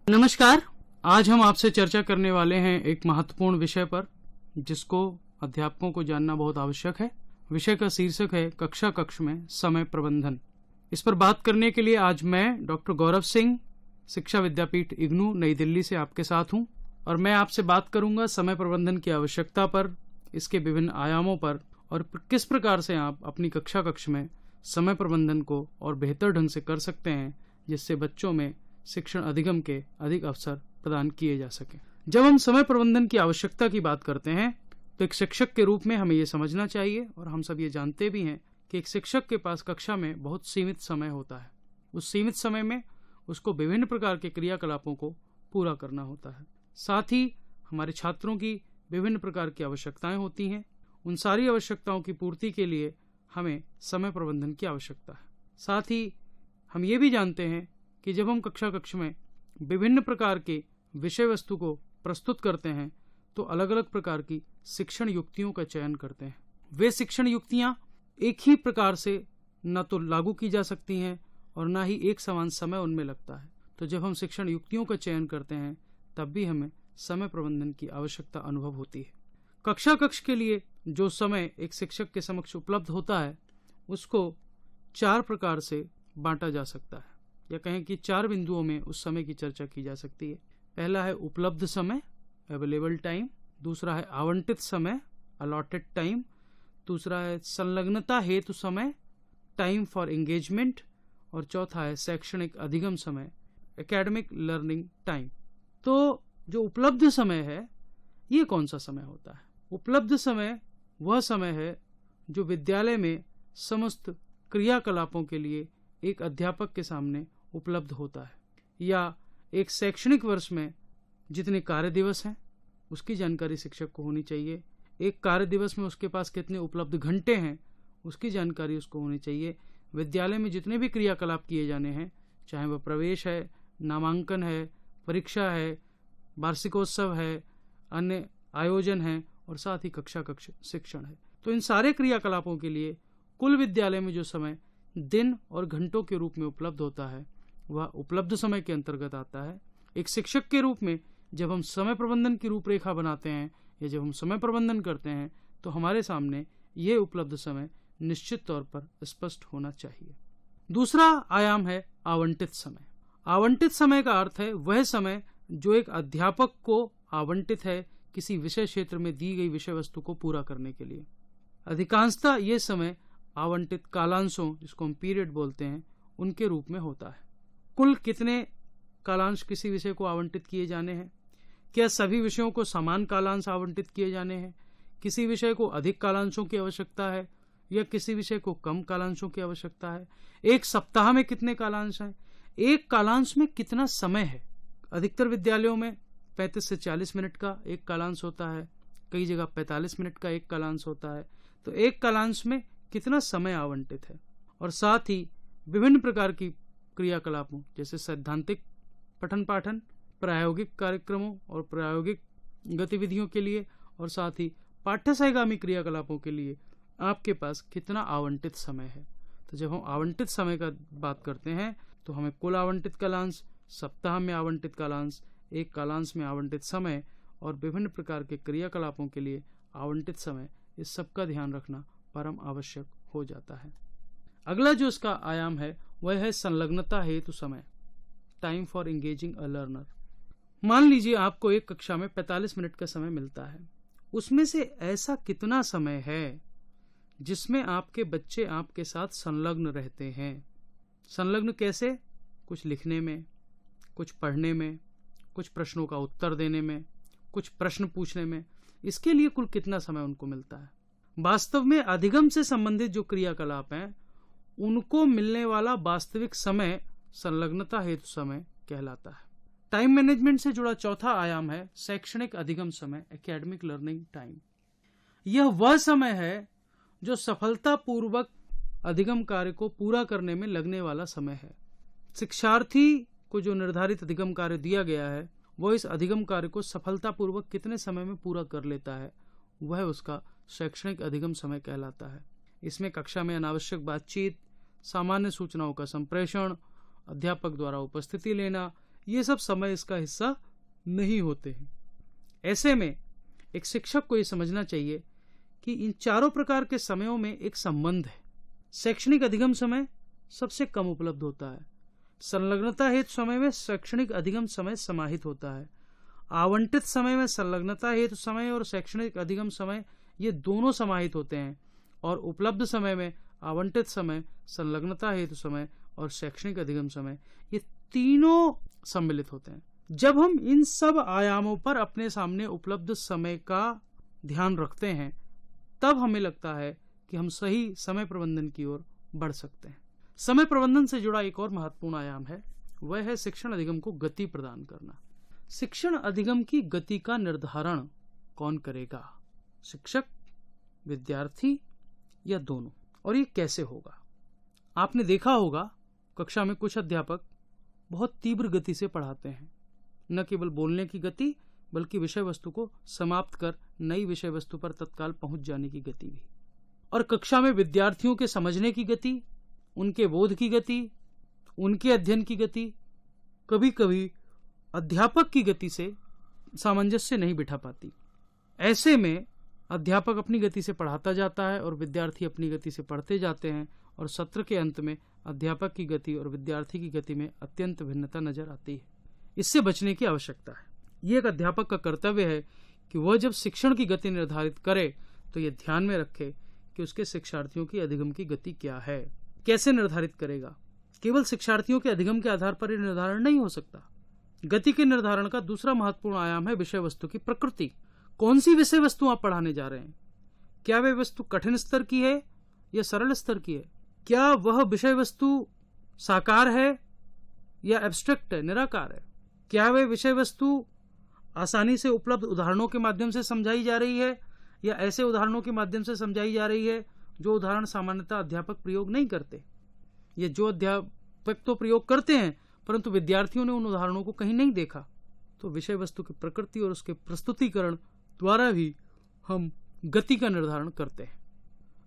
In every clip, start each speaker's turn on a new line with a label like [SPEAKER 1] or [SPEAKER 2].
[SPEAKER 1] नमस्कार। आज हम आपसे चर्चा करने वाले हैं एक महत्वपूर्ण विषय पर जिसको अध्यापकों को जानना बहुत आवश्यक है। विषय का शीर्षक है कक्षा कक्ष में समय प्रबंधन। इस पर बात करने के लिए आज मैं डॉक्टर गौरव सिंह, शिक्षा विद्यापीठ इग्नू नई दिल्ली से आपके साथ हूं और मैं आपसे बात करूंगा समय प्रबंधन की आवश्यकता पर, इसके विभिन्न आयामों पर और किस प्रकार से आप अपनी कक्षा कक्ष में समय प्रबंधन को और बेहतर ढंग से कर सकते हैं जिससे बच्चों में शिक्षण अधिगम के अधिक अवसर प्रदान किए जा सके। जब हम समय प्रबंधन की आवश्यकता की बात करते हैं तो एक शिक्षक के रूप में हमें यह समझना चाहिए और हम सब ये जानते भी हैं कि एक शिक्षक के पास कक्षा में बहुत सीमित समय होता है। उस सीमित समय में उसको विभिन्न प्रकार के क्रियाकलापों को पूरा करना होता है। साथ ही हमारे छात्रों की विभिन्न प्रकार की आवश्यकताएं होती हैं। उन सारी आवश्यकताओं की पूर्ति के लिए हमें समय प्रबंधन की आवश्यकता है। साथ ही हम ये भी जानते हैं कि जब हम कक्षा कक्ष में विभिन्न प्रकार के विषय वस्तु को प्रस्तुत करते हैं तो अलग अलग प्रकार की शिक्षण युक्तियों का चयन करते हैं। वे शिक्षण युक्तियां एक ही प्रकार से न तो लागू की जा सकती हैं और न ही एक समान समय उनमें लगता है। तो जब हम शिक्षण युक्तियों का चयन करते हैं तब भी हमें समय प्रबंधन की आवश्यकता अनुभव होती है। कक्षा कक्ष के लिए जो समय एक शिक्षक के समक्ष उपलब्ध होता है उसको 4 प्रकार से बांटा जा सकता है, या कहें कि 4 बिंदुओं में उस समय की चर्चा की जा सकती है। पहला है उपलब्ध समय, अवेलेबल टाइम। दूसरा है आवंटित समय, अलॉटेड टाइम। दूसरा है संलग्नता हेतु समय, टाइम फॉर एंगेजमेंट। और चौथा है शैक्षणिक अधिगम समय, एकेडमिक लर्निंग टाइम। तो जो उपलब्ध समय है ये कौन सा समय होता है? उपलब्ध समय वह समय है जो विद्यालय में समस्त क्रियाकलापों के लिए एक अध्यापक के सामने उपलब्ध होता है, या एक शैक्षणिक वर्ष में जितने कार्य दिवस हैं उसकी जानकारी शिक्षक को होनी चाहिए। एक कार्य दिवस में उसके पास कितने उपलब्ध घंटे हैं उसकी जानकारी उसको होनी चाहिए। विद्यालय में जितने भी क्रियाकलाप किए जाने हैं, चाहे वह प्रवेश है, नामांकन है, परीक्षा है, वार्षिकोत्सव है, अन्य आयोजन है और साथ ही कक्षा कक्ष शिक्षण है, तो इन सारे क्रियाकलापों के लिए कुल विद्यालय में जो समय दिन और घंटों के रूप में उपलब्ध होता है वह उपलब्ध समय के अंतर्गत आता है। एक शिक्षक के रूप में जब हम समय प्रबंधन की रूपरेखा बनाते हैं या जब हम समय प्रबंधन करते हैं तो हमारे सामने ये उपलब्ध समय निश्चित तौर पर स्पष्ट होना चाहिए। दूसरा आयाम है आवंटित समय। आवंटित समय का अर्थ है वह समय जो एक अध्यापक को आवंटित है किसी विषय क्षेत्र में दी गई विषय वस्तु को पूरा करने के लिए। अधिकांशतः ये समय आवंटित कालांशों, जिसको हम पीरियड बोलते हैं, उनके रूप में होता है। कुल कितने कालांश किसी विषय को आवंटित किए जाने हैं? क्या सभी विषयों को समान कालांश आवंटित किए जाने हैं? किसी विषय को अधिक कालांशों की आवश्यकता है या किसी विषय को कम कालांशों की आवश्यकता है? एक सप्ताह में कितने कालांश हैं? एक कालांश में कितना समय है? अधिकतर विद्यालयों में 35 से 40 मिनट का एक कालांश होता है, कई जगह 45 मिनट का एक कालांश होता है। तो एक कालांश में कितना समय आवंटित है? और साथ ही विभिन्न प्रकार की क्रियाकलापों जैसे सैद्धांतिक पठन पाठन, प्रायोगिक कार्यक्रमों और प्रायोगिक गतिविधियों के लिए और साथ ही पाठ्यसहगामी क्रियाकलापों के लिए आपके पास कितना आवंटित समय है? तो जब हम आवंटित समय का बात करते हैं तो हमें कुल आवंटित कालांश, सप्ताह में आवंटित कालांश, एक कालांश में आवंटित समय और विभिन्न प्रकार के क्रियाकलापों के लिए आवंटित समय, इस सब का ध्यान रखना परम आवश्यक हो जाता है। अगला जो इसका आयाम है वह है संलग्नता हेतु समय, time for engaging a learner. मान लीजिए आपको एक कक्षा में 45 मिनट का समय मिलता है, उसमें से ऐसा कितना समय है जिसमें आपके बच्चे आपके साथ संलग्न रहते हैं? संलग्न कैसे? कुछ लिखने में, कुछ पढ़ने में, कुछ प्रश्नों का उत्तर देने में, कुछ प्रश्न पूछने में। इसके लिए कुल कितना समय उनको मिलता है? वास्तव में अधिगम से संबंधित जो क्रियाकलाप हैं उनको मिलने वाला वास्तविक समय संलग्नता हेतु समय कहलाता है। टाइम मैनेजमेंट से जुड़ा चौथा आयाम है शैक्षणिक अधिगम समय, एकेडमिक लर्निंग टाइम। यह वह समय है जो सफलतापूर्वक अधिगम कार्य को पूरा करने में लगने वाला समय है। शिक्षार्थी को जो निर्धारित अधिगम कार्य दिया गया है वह इस अधिगम कार्य को सफलतापूर्वक कितने समय में पूरा कर लेता है, वह उसका शैक्षणिक अधिगम समय कहलाता है। इसमें कक्षा में अनावश्यक बातचीत, सामान्य सूचनाओं का संप्रेषण, अध्यापक द्वारा उपस्थिति लेना, ये सब समय इसका हिस्सा नहीं होते हैं। ऐसे में एक शिक्षक को ये समझना चाहिए कि इन चारों प्रकार के समयों में एक संबंध है। शैक्षणिक अधिगम समय सबसे कम उपलब्ध होता है। संलग्नता हेतु समय में शैक्षणिक अधिगम समय समाहित होता है। आवंटित समय में संलग्नता हेतु समय और शैक्षणिक अधिगम समय ये दोनों समाहित होते हैं, और उपलब्ध समय में आवंटित समय, संलग्नता हेतु समय और शैक्षणिक अधिगम समय ये तीनों सम्मिलित होते हैं। जब हम इन सब आयामों पर अपने सामने उपलब्ध समय का ध्यान रखते हैं, तब हमें लगता है कि हम सही समय प्रबंधन की ओर बढ़ सकते हैं। समय प्रबंधन से जुड़ा एक और महत्वपूर्ण आयाम है, वह है शिक्षण अधिगम को गति प्रदान करना। शिक्षण अधिगम की गति का निर्धारण कौन करेगा? शिक्षक, विद्यार्थी या दोनों? और ये कैसे होगा? आपने देखा होगा कक्षा में कुछ अध्यापक बहुत तीव्र गति से पढ़ाते हैं, न केवल बोलने की गति बल्कि विषय वस्तु को समाप्त कर नई विषय वस्तु पर तत्काल पहुंच जाने की गति भी। और कक्षा में विद्यार्थियों के समझने की गति, उनके बोध की गति, उनके अध्ययन की गति कभी कभी अध्यापक की गति से सामंजस्य नहीं बिठा पाती। ऐसे में अध्यापक अपनी गति से पढ़ाता जाता है और विद्यार्थी अपनी गति से पढ़ते जाते हैं, और सत्र के अंत में अध्यापक की गति और विद्यार्थी की गति में अत्यंत भिन्नता नजर आती है। इससे बचने की आवश्यकता है। ये एक अध्यापक का कर्तव्य है कि वह जब शिक्षण की गति निर्धारित करे तो यह ध्यान में रखे कि उसके शिक्षार्थियों की अधिगम की गति क्या है। कैसे निर्धारित करेगा? केवल शिक्षार्थियों के अधिगम के आधार पर यह निर्धारण नहीं हो सकता। गति के निर्धारण का दूसरा महत्वपूर्ण आयाम है विषय वस्तु की प्रकृति। कौन सी विषय वस्तु आप पढ़ाने जा रहे हैं? क्या वह वस्तु कठिन स्तर की है या सरल स्तर की है? क्या वह विषय वस्तु साकार है या एब्स्ट्रैक्ट है, निराकार है? क्या वह विषय वस्तु आसानी से उपलब्ध उदाहरणों के माध्यम से समझाई जा रही है या ऐसे उदाहरणों के माध्यम से समझाई जा रही है जो उदाहरण सामान्यतः अध्यापक प्रयोग नहीं करते? ये जो अध्यापक तो प्रयोग करते हैं परंतु विद्यार्थियों ने उन उदाहरणों को कहीं नहीं देखा। तो विषय वस्तु की प्रकृति और उसके प्रस्तुतिकरण द्वारा भी हम गति का निर्धारण करते हैं।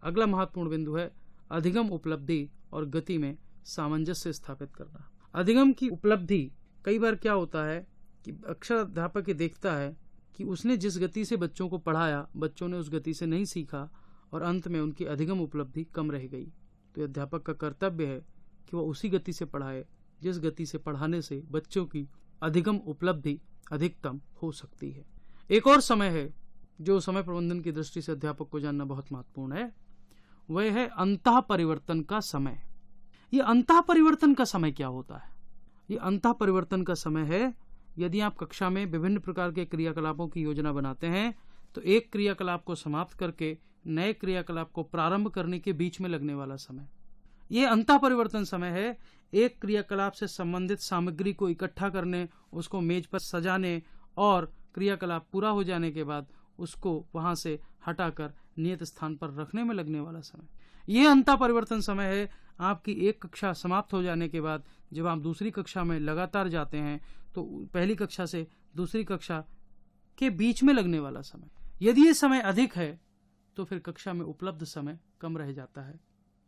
[SPEAKER 1] अगला महत्वपूर्ण बिंदु है अधिगम उपलब्धि और गति में सामंजस्य स्थापित करना। अधिगम की उपलब्धि कई बार क्या होता है कि अक्षर अध्यापक ये देखता है कि उसने जिस गति से बच्चों को पढ़ाया, बच्चों ने उस गति से नहीं सीखा और अंत में उनकी अधिगम उपलब्धि कम रह गई। तो अध्यापक का कर्तव्य है कि वह उसी गति से पढ़ाए जिस गति से पढ़ाने से बच्चों की अधिगम उपलब्धि अधिकतम हो सकती है। एक और समय है जो समय प्रबंधन की दृष्टि से अध्यापक को जानना बहुत महत्वपूर्ण है, वह है अंतः परिवर्तन का समय। ये अंतः परिवर्तन का समय क्या होता है? ये अंतः परिवर्तन का समय है यदि आप कक्षा में विभिन्न प्रकार के क्रियाकलापों की योजना बनाते हैं तो एक क्रियाकलाप को समाप्त करके नए क्रियाकलाप को प्रारंभ करने के बीच में लगने वाला समय। यह अंतः परिवर्तन समय है एक क्रियाकलाप से संबंधित सामग्री को इकट्ठा करने, उसको मेज पर सजाने और क्रियाकलाप पूरा हो जाने के बाद उसको वहां से हटाकर नियत स्थान पर रखने में लगने वाला समय। यह अंतः परिवर्तन समय है आपकी एक कक्षा समाप्त हो जाने के बाद जब आप दूसरी कक्षा में लगातार जाते हैं तो पहली कक्षा से दूसरी कक्षा के बीच में लगने वाला समय। यदि ये समय अधिक है तो फिर कक्षा में उपलब्ध समय कम रह जाता है।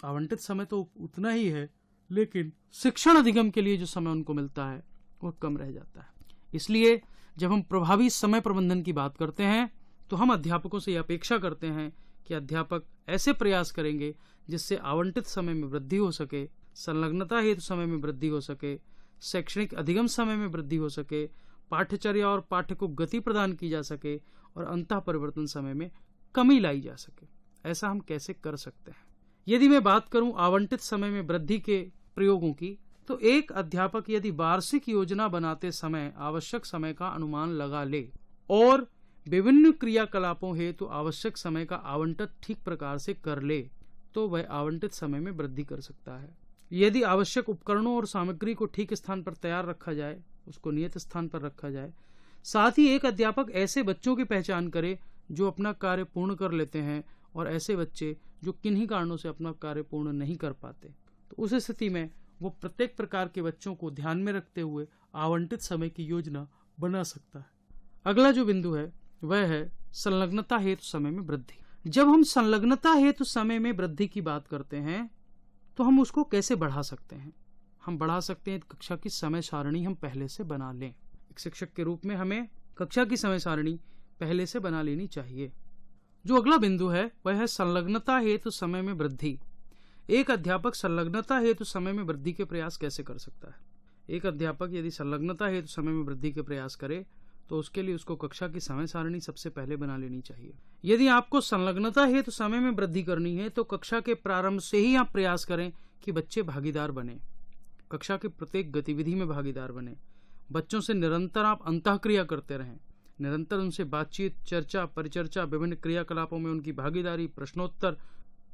[SPEAKER 1] आवंटित समय तो उतना ही है लेकिन शिक्षण अधिगम के लिए जो समय उनको मिलता है वो कम रह जाता है। इसलिए जब हम प्रभावी समय प्रबंधन की बात करते हैं तो हम अध्यापकों से यह अपेक्षा करते हैं कि अध्यापक ऐसे प्रयास करेंगे जिससे आवंटित समय में वृद्धि हो सके, संलग्नता हेतु समय में वृद्धि हो सके, शैक्षणिक अधिगम समय में वृद्धि हो सके, पाठ्यचर्या और पाठ्य को गति प्रदान की जा सके और अंतः परिवर्तन समय में कमी लाई जा सके। ऐसा हम कैसे कर सकते हैं? यदि मैं बात करूं आवंटित समय में वृद्धि के प्रयोगों की, तो एक अध्यापक यदि वार्षिक योजना बनाते समय आवश्यक समय का अनुमान लगा ले और विभिन्न क्रियाकलापों हेतु आवश्यक समय का आवंटन ठीक प्रकार से कर ले तो वह आवंटित समय में वृद्धि कर सकता है। यदि आवश्यक उपकरणों और सामग्री को ठीक स्थान पर तैयार रखा जाए, उसको नियत स्थान पर रखा जाए, साथ ही एक अध्यापक ऐसे बच्चों की पहचान करे जो अपना कार्य पूर्ण कर लेते हैं और ऐसे बच्चे जो किन्हीं कारणों से अपना कार्य पूर्ण नहीं कर पाते, तो उस स्थिति में वो प्रत्येक प्रकार के बच्चों को ध्यान में रखते हुए आवंटित समय की योजना बना सकता है। अगला जो बिंदु है वह है संलग्नता हेतु समय में वृद्धि। जब हम संलग्नता हेतु समय में वृद्धि की बात करते हैं तो हम उसको कैसे बढ़ा सकते हैं? हम बढ़ा सकते हैं कक्षा की समय सारणी हम पहले से बना लें। एक शिक्षक के रूप में हमें कक्षा की समय सारणी पहले से बना लेनी चाहिए। जो अगला बिंदु है वह है संलग्नता हेतु समय में वृद्धि। एक अध्यापक संलग्नता हेतु समय में वृद्धि के प्रयास कैसे कर सकता है? एक अध्यापक यदि संलग्नता हेतु समय में वृद्धि के प्रयास करे तो उसके लिए उसको कक्षा की समय सारणी सबसे पहले बना लेनी चाहिए। यदि आपको संलग्नता हेतु समय में वृद्धि करनी है तो कक्षा के प्रारंभ से ही आप प्रयास करें कि बच्चे भागीदार बने, कक्षा की प्रत्येक गतिविधि में भागीदार बने। बच्चों से निरंतर आप अंतःक्रिया करते रहें, निरंतर उनसे बातचीत, चर्चा, परिचर्चा, विभिन्न क्रियाकलापों में उनकी भागीदारी, प्रश्नोत्तर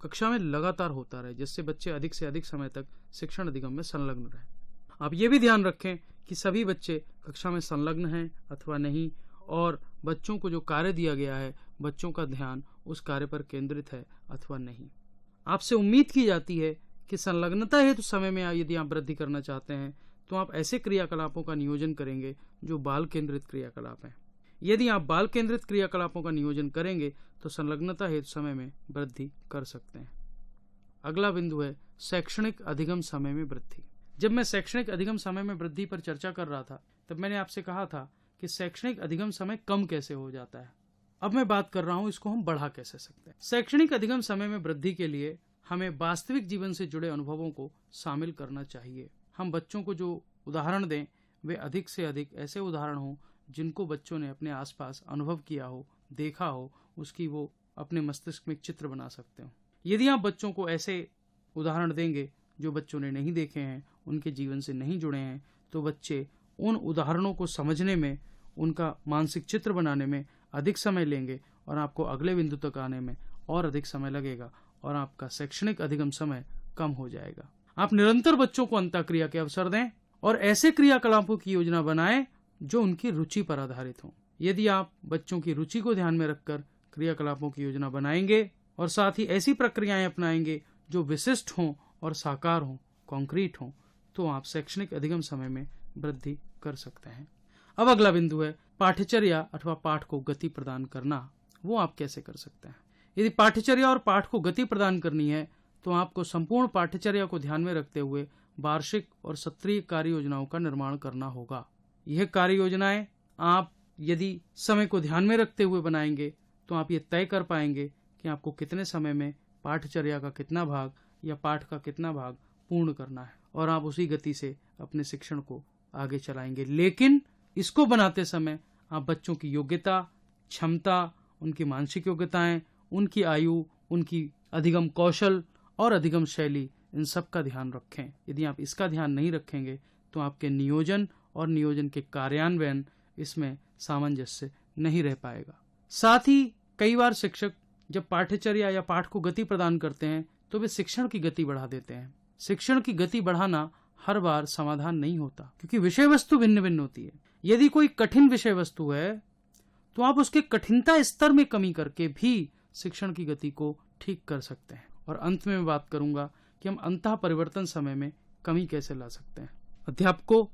[SPEAKER 1] कक्षा में लगातार होता रहे, जिससे बच्चे अधिक से अधिक समय तक शिक्षण अधिगम में संलग्न रहें। आप ये भी ध्यान रखें कि सभी बच्चे कक्षा में संलग्न हैं अथवा नहीं, और बच्चों को जो कार्य दिया गया है बच्चों का ध्यान उस कार्य पर केंद्रित है अथवा नहीं। आपसे उम्मीद की जाती है कि संलग्नता हेतु समय में यदि आप वृद्धि करना चाहते हैं तो आप ऐसे क्रियाकलापों का नियोजन करेंगे जो बाल केंद्रित क्रियाकलाप हैं। यदि आप बाल केंद्रित क्रियाकलापों का नियोजन करेंगे तो संलग्नता हेतु समय में वृद्धि कर सकते हैं। अगला बिंदु है शैक्षणिक अधिगम समय में वृद्धि। जब मैं शैक्षणिक अधिगम समय में वृद्धि पर चर्चा कर रहा था तब मैंने आपसे कहा था कि शैक्षणिक अधिगम समय कम कैसे हो जाता है। अब मैं बात कर रहा हूं इसको हम बढ़ा कैसे सकते हैं। शैक्षणिक अधिगम समय में वृद्धि के लिए हमें वास्तविक जीवन से जुड़े अनुभवों को शामिल करना चाहिए। हम बच्चों को जो उदाहरण दें वे अधिक से अधिक ऐसे उदाहरण हों जिनको बच्चों ने अपने आसपास अनुभव किया हो, देखा हो, उसकी वो अपने मस्तिष्क में चित्र बना सकते हो। यदि आप बच्चों को ऐसे उदाहरण देंगे जो बच्चों ने नहीं देखे हैं, उनके जीवन से नहीं जुड़े हैं, तो बच्चे उन उदाहरणों को समझने में, उनका मानसिक चित्र बनाने में अधिक समय लेंगे और आपको अगले बिंदु तक आने में और अधिक समय लगेगा और आपका शैक्षणिक अधिगम समय कम हो जाएगा। आप निरंतर बच्चों को अंतःक्रिया के अवसर दें और ऐसे क्रियाकलापों की योजना बनाएं जो उनकी रुचि पर आधारित हों। यदि आप बच्चों की रुचि को ध्यान में रखकर क्रियाकलापों की योजना बनाएंगे और साथ ही ऐसी प्रक्रियाएं अपनाएंगे जो विशिष्ट हों और साकार हों, कॉन्क्रीट हों, तो आप शैक्षणिक अधिगम समय में वृद्धि कर सकते हैं। अब अगला बिंदु है पाठ्यचर्या अथवा पाठ को गति प्रदान करना। वो आप कैसे कर सकते हैं? यदि पाठ्यचर्या और पाठ को गति प्रदान करनी है तो आपको संपूर्ण पाठ्यचर्या को ध्यान में रखते हुए वार्षिक और सत्रीय कार्य योजनाओं का निर्माण करना होगा। यह कार्य योजनाएं आप यदि समय को ध्यान में रखते हुए बनाएंगे तो आप ये तय कर पाएंगे कि आपको कितने समय में पाठ्यचर्या का कितना भाग या पाठ का कितना भाग पूर्ण करना है, और आप उसी गति से अपने शिक्षण को आगे चलाएंगे। लेकिन इसको बनाते समय आप बच्चों की योग्यता, क्षमता, उनकी मानसिक योग्यताएं, उनकी आयु, उनकी अधिगम कौशल और अधिगम शैली, इन सब का ध्यान रखें। यदि आप इसका ध्यान नहीं रखेंगे तो आपके नियोजन और नियोजन के कार्यान्वयन इसमें सामंजस्य नहीं रह पाएगा। साथ ही कई बार शिक्षक जब पाठ्यचर्या या पाठ को गति प्रदान करते हैं तो वे शिक्षण की गति बढ़ा देते हैं। शिक्षण की गति बढ़ाना हर बार समाधान नहीं होता क्योंकि विषय वस्तु भिन्न भिन्न होती है। यदि कोई कठिन विषय वस्तु है तो आप उसके कठिनता स्तर में कमी करके भी शिक्षण की गति को ठीक कर सकते हैं। और अंत में मैं बात करूंगा कि हम अंतः परिवर्तन समय में कमी कैसे ला सकते हैं। अध्यापकों,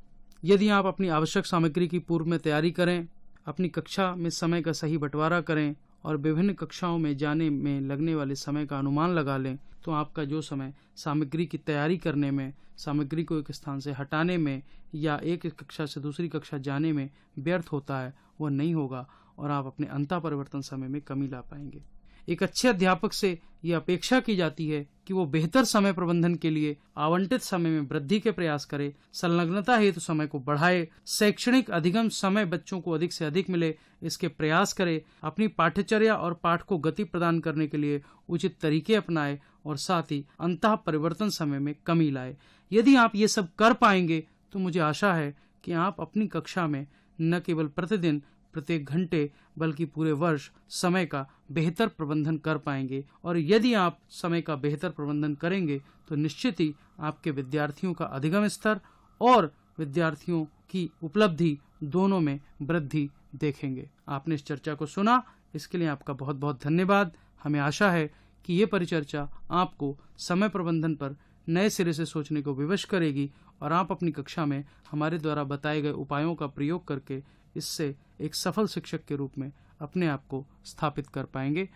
[SPEAKER 1] यदि आप अपनी आवश्यक सामग्री की पूर्व में तैयारी करें, अपनी कक्षा में समय का सही बंटवारा करें और विभिन्न कक्षाओं में जाने में लगने वाले समय का अनुमान लगा लें तो आपका जो समय सामग्री की तैयारी करने में, सामग्री को एक स्थान से हटाने में या एक कक्षा से दूसरी कक्षा जाने में व्यर्थ होता है वह नहीं होगा और आप अपने अंतः परिवर्तन समय में कमी ला पाएंगे। एक अच्छे अध्यापक से यह अपेक्षा की जाती है कि वो बेहतर समय प्रबंधन के लिए आवंटित समय में वृद्धि के प्रयास करे, संलग्नता हेतु समय को बढ़ाए, शैक्षणिक अधिगम समय बच्चों को अधिक से अधिक मिले इसके प्रयास करे, अपनी पाठ्यचर्या और पाठ को गति प्रदान करने के लिए उचित तरीके अपनाए और साथ ही अंतः परिवर्तन समय में कमी लाए। यदि आप ये सब कर पाएंगे तो मुझे आशा है कि आप अपनी कक्षा में न केवल प्रतिदिन, प्रत्येक घंटे, बल्कि पूरे वर्ष समय का बेहतर प्रबंधन कर पाएंगे। और यदि आप समय का बेहतर प्रबंधन करेंगे तो निश्चित ही आपके विद्यार्थियों का अधिगम स्तर और विद्यार्थियों की उपलब्धि दोनों में वृद्धि देखेंगे। आपने इस चर्चा को सुना, इसके लिए आपका बहुत बहुत धन्यवाद। हमें आशा है कि ये परिचर्चा आपको समय प्रबंधन पर नए सिरे से सोचने को विवश करेगी और आप अपनी कक्षा में हमारे द्वारा बताए गए उपायों का प्रयोग करके इससे एक सफल शिक्षक के रूप में अपने आप को स्थापित कर पाएंगे।